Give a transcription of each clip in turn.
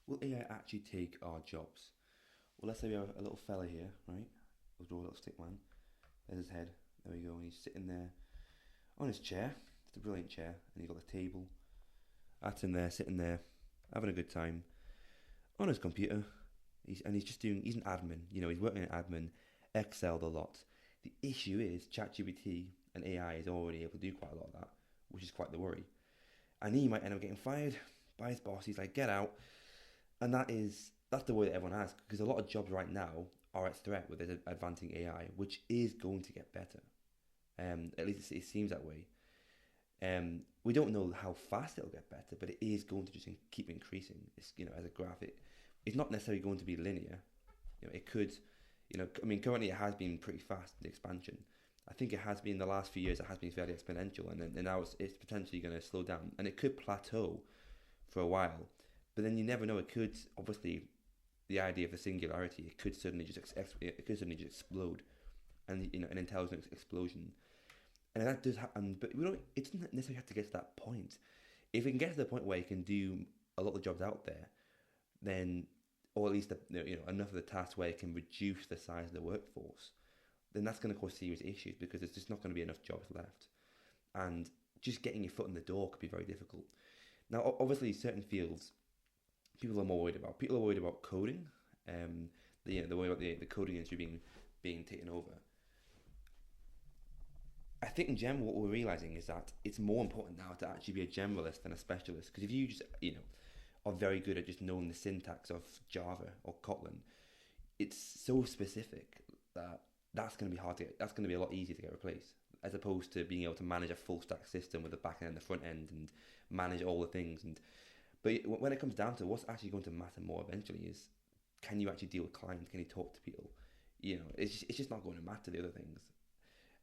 Will AI actually take our jobs? Well, let's say we have a little fella here, right? We'll draw a little stick man. There's his head. There we go. And he's sitting there on his chair. It's a brilliant chair. And he's got the table. That's in there, sitting there, having a good time on his computer. He's an admin. He's working in admin, Excel a lot. The issue is ChatGPT and AI is already able to do quite a lot of that, which is quite the worry. And he might end up getting fired by his boss. He's like, get out. And that's the way that everyone has, because a lot of jobs right now are at threat with this advancing AI, which is going to get better. At least it seems that way. We don't know how fast it'll get better, but it is going to just keep increasing. As a graph, it's not necessarily going to be linear. It could, currently it has been pretty fast in the expansion. I think it has been the last few years. It has been fairly exponential, and now it's potentially going to slow down, and it could plateau for a while. But then you never know. It could, obviously, the idea of the singularity. It could suddenly just explode, and an intelligence explosion. And that does happen, but we don't. It doesn't necessarily have to get to that point. If it can get to the point where it can do a lot of the jobs out there, then, or at least enough of the tasks where it can reduce the size of the workforce, then that's going to cause serious issues because there's just not going to be enough jobs left, and just getting your foot in the door could be very difficult. Now, obviously, certain fields, people are more worried about. People are worried about coding. They're worried about the coding industry being taken over. I think in general, what we're realizing is that it's more important now to actually be a generalist than a specialist. Because if you just, are very good at just knowing the syntax of Java or Kotlin, it's so specific that that's going to be hard to get. That's going to be a lot easier to get replaced, as opposed to being able to manage a full stack system with the back end and the front end and manage all the things. But when it comes down to what's actually going to matter more eventually is, can you actually deal with clients? Can you talk to people? It's just not going to matter the other things.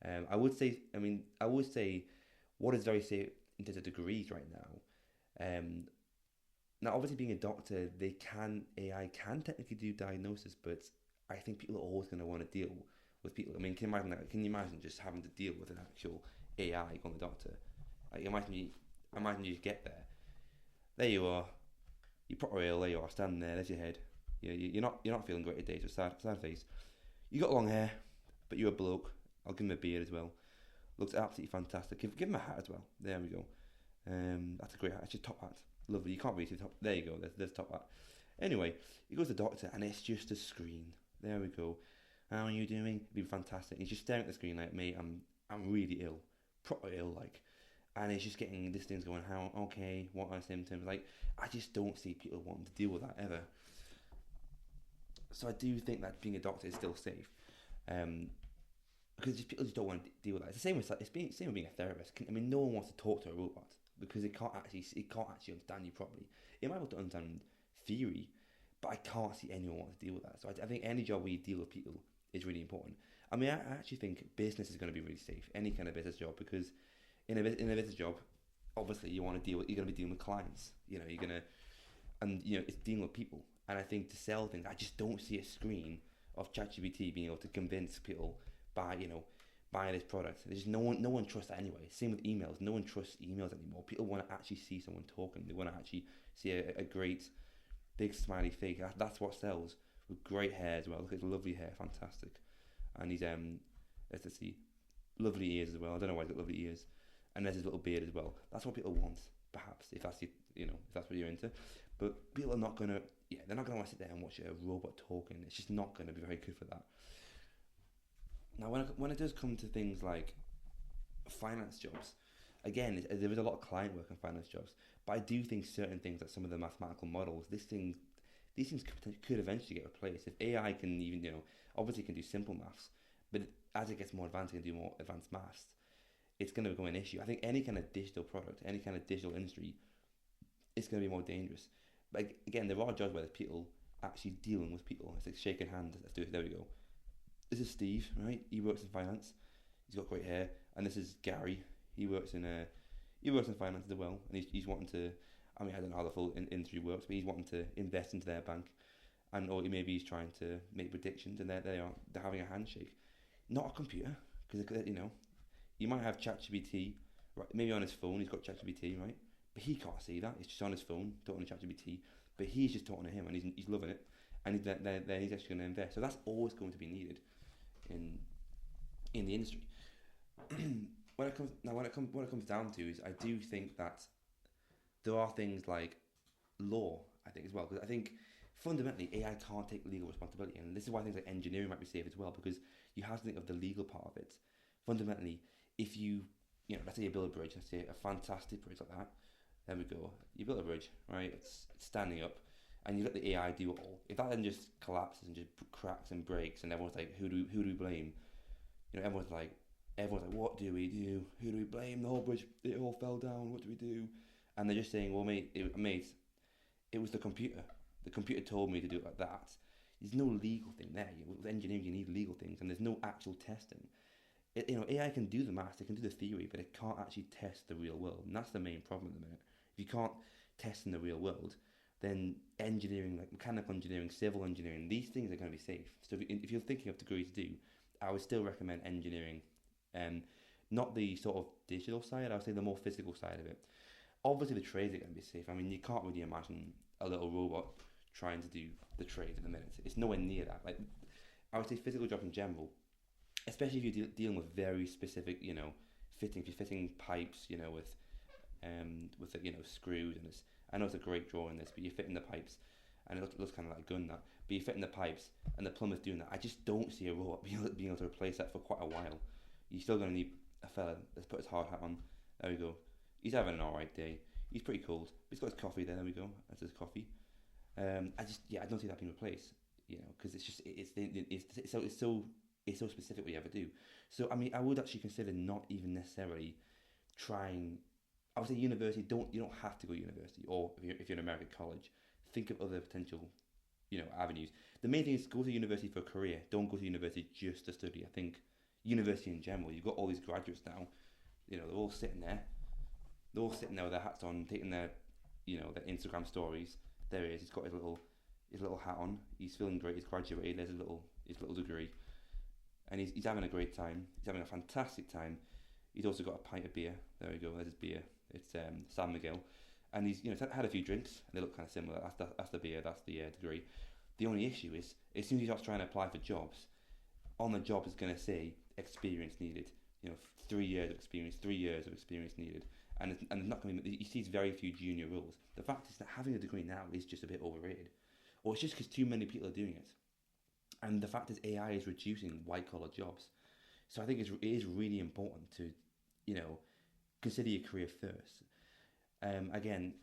I would say what is very safe in terms of degrees right now. Now, obviously, being a doctor, AI can technically do diagnosis, but I think people are always going to want to deal with people. I mean, can you imagine that? Can you imagine just having to deal with an actual AI on the doctor? Like, imagine you get there. There you are. You're proper ill. There you are, standing there. There's your head. You're not feeling great today. Just sad face. You got long hair, but you're a bloke. I'll give him a beard as well. Looks absolutely fantastic. Give him a hat as well. There we go. That's a great hat. It's your top hat. Lovely. You can't really see the top. There you go. There's top hat. Anyway, he goes to the doctor and it's just a screen. There we go. How are you doing? It'd be fantastic. He's just staring at the screen like, mate, I'm really ill. Proper ill, like. And he's just getting this thing's going, how, okay, what are symptoms? Like, I just don't see people wanting to deal with that ever. So I do think that being a doctor is still safe. Because people just don't want to deal with that. It's the same with same with being a therapist. No one wants to talk to a robot because it can't actually understand you properly. It might be able to understand theory, but I can't see anyone want to deal with that. So I think any job where you deal with people is really important. I actually think business is going to be really safe. Any kind of business job, because in a business job, obviously you're going to be dealing with clients. It's dealing with people. And I think to sell things, I just don't see a screen of ChatGPT being able to convince people buy this product. There's just no one trusts that anyway. Same with emails. No one trusts emails anymore. People want to actually see someone talking. They want to actually see a great big smiley face. That's what sells. With great hair as well. Look at his lovely hair, fantastic. And he's let's see, lovely ears as well. I don't know why he's got lovely ears. And there's his little beard as well. That's what people want, perhaps, if that's if that's what you're into. But people are not gonna, they're not gonna want to sit there and watch a robot talking. It's just not gonna be very good for that. Now, when it does come to things like finance jobs, again, there is a lot of client work in finance jobs, but I do think certain things, like some of the mathematical models, these things could eventually get replaced. If AI can even, obviously it can do simple maths, but as it gets more advanced, it can do more advanced maths. It's going to become an issue. I think any kind of digital product, any kind of digital industry, it's going to be more dangerous. But again, there are jobs where there's people actually dealing with people. It's like shaking hands. Let's do it. There we go. This is Steve, right? He works in finance. He's got great hair. And this is Gary. He works in finance as well. And he's wanting to. I don't know how the full industry works, but he's wanting to invest into their bank, or maybe he's trying to make predictions. And they're having a handshake, not a computer, because you might have ChatGPT, right? Maybe on his phone he's got ChatGPT, right? but he can't see that. It's just on his phone, talking to ChatGPT. But he's just talking to him, and he's loving it, and then he's actually going to invest. So that's always going to be needed in the industry. When it comes down to is, I do think that there are things like law, I think, as well, because I think fundamentally AI can't take legal responsibility, and this is why things like engineering might be safe as well, because you have to think of the legal part of it. Fundamentally, if let's say you build a bridge, let's say a fantastic bridge like that, there we go, you built a bridge, right, it's standing up, and you let the AI do it all. If that then just collapses and just cracks and breaks, and everyone's like, who do we blame? Everyone's like, what do we do? Who do we blame? The whole bridge, it all fell down. What do we do? And they're just saying, well, mate, it was the computer. The computer told me to do it like that. There's no legal thing there. With engineering, you need legal things, and there's no actual testing. AI can do the maths, it can do the theory, but it can't actually test the real world, and that's the main problem at the minute. If you can't test in the real world, then engineering, like mechanical engineering, civil engineering, these things are going to be safe. So if you're thinking of degrees to do, I would still recommend engineering, not the sort of digital side. I would say the more physical side of it. Obviously, the trades are going to be safe. I mean, you can't really imagine a little robot trying to do the trade in a minute. It's nowhere near that. Like, I would say physical jobs in general, especially if you're dealing with very specific, fitting. If you're fitting pipes, with screws, and it's. I know it's a great drawing this, but you're fitting the pipes, and it looks kind of like a gun that. But you're fitting the pipes, and the plumber's doing that. I just don't see a robot being able to replace that for quite a while. You're still going to need a fella. Let's put his hard hat on. There we go. He's having an alright day. He's pretty cold. But he's got his coffee there. There we go. That's his coffee. I don't see that being replaced. Because it's so specific what you ever do. So I mean, I would actually consider not even necessarily trying. I would say university. You don't have to go to university, or if you're in American college, think of other potential, avenues. The main thing is go to university for a career. Don't go to university just to study. I think university in general. You've got all these graduates now. They're all sitting there. They're all sitting there with their hats on, taking their their Instagram stories. There he is. He's got his little hat on. He's feeling great. He's graduated. There's his little degree, and he's having a great time. He's having a fantastic time. He's also got a pint of beer. There we go. There's his beer. It's San Miguel, and he's had a few drinks. And they look kind of similar. That's the beer. That's the degree. The only issue is, as soon as he starts trying to apply for jobs, on the job is going to say experience needed. 3 years of experience. 3 years of experience needed. And it's not going to be. He sees very few junior roles. The fact is that having a degree now is just a bit overrated, or it's just because too many people are doing it. And the fact is, AI is reducing white collar jobs. So I think it is really important to, consider your career first. Again,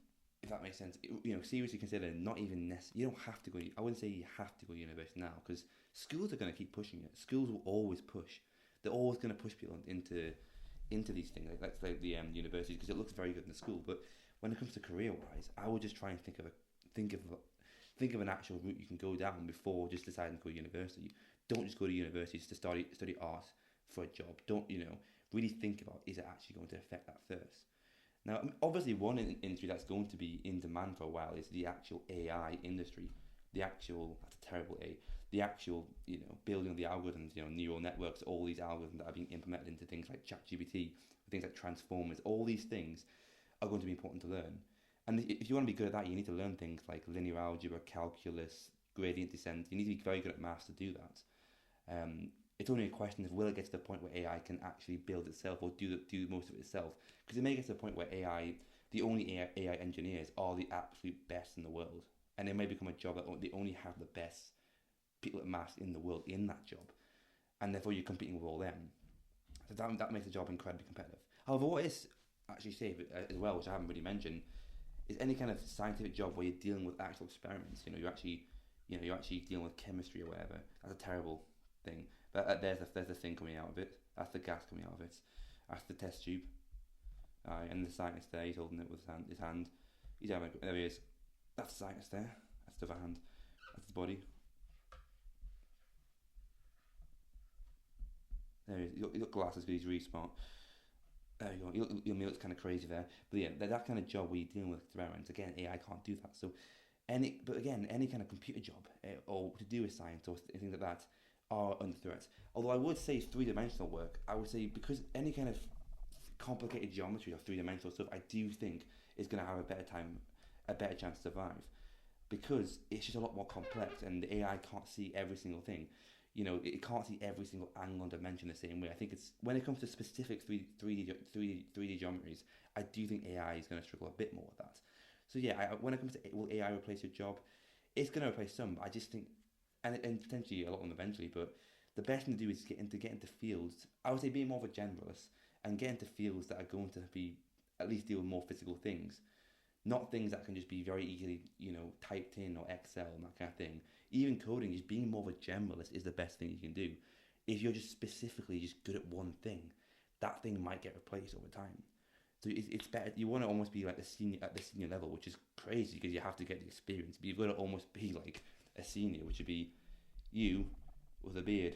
if that makes sense, seriously consider not even necessarily. You don't have to go. I wouldn't say you have to go to university now, because schools are going to keep pushing it. Schools will always push. They're always going to push people into these things, like the universities, because it looks very good in the school. But when it comes to career wise, I would just try and think of an actual route you can go down before just deciding to go to university. Don't just go to universities to study art for a job. Don't really think about, is it actually going to affect that first? Now, obviously, one industry that's going to be in demand for a while is the actual AI industry. That's a terrible A. The actual, building of the algorithms, neural networks, all these algorithms that are being implemented into things like ChatGPT, things like transformers, all these things are going to be important to learn. And if you want to be good at that, you need to learn things like linear algebra, calculus, gradient descent. You need to be very good at maths to do that. It's only a question of will it get to the point where AI can actually build itself or do most of it itself. Because it may get to the point where the only AI engineers are the absolute best in the world. And it may become a job that they only have the best people at maths in the world in that job. And therefore you're competing with all them. So that makes the job incredibly competitive. However, what is actually safe as well, which I haven't really mentioned, is any kind of scientific job where you're dealing with actual experiments. You're actually dealing with chemistry or whatever. That's a terrible thing. But there's the thing coming out of it. That's the gas coming out of it. That's the test tube. And the scientist there, he's holding it with his hand. There he is. That's the scientist there. That's the other hand. That's his body. There he is. He's got glasses because he's really smart. There you go. He looks kind of crazy there. But yeah, that kind of job where you're dealing with experiments. Again, AI can't do that. So, any kind of computer job or to do with science or things like that are under threat. Although I would say three-dimensional work, I would say, because any kind of complicated geometry or three-dimensional stuff, I do think is going to have a better chance to survive, because it's just a lot more complex, and the AI can't see every single thing. It can't see every single angle and dimension the same way. I think it's when it comes to specific 3D geometries, I do think AI is going to struggle a bit more with that. So yeah, when it comes to will AI replace your job, it's going to replace some, but I just think, and potentially a lot of them eventually, but the best thing to do is get into fields. I would say being more of a generalist and get into fields that are going to be at least deal with more physical things, not things that can just be very easily, typed in or Excel and that kind of thing. Even coding, just being more of a generalist is the best thing you can do. If you're just specifically just good at one thing, that thing might get replaced over time. So it's better. You want to almost be like at the senior level, which is crazy because you have to get the experience. But you've got to almost be like a senior, which would be you with a beard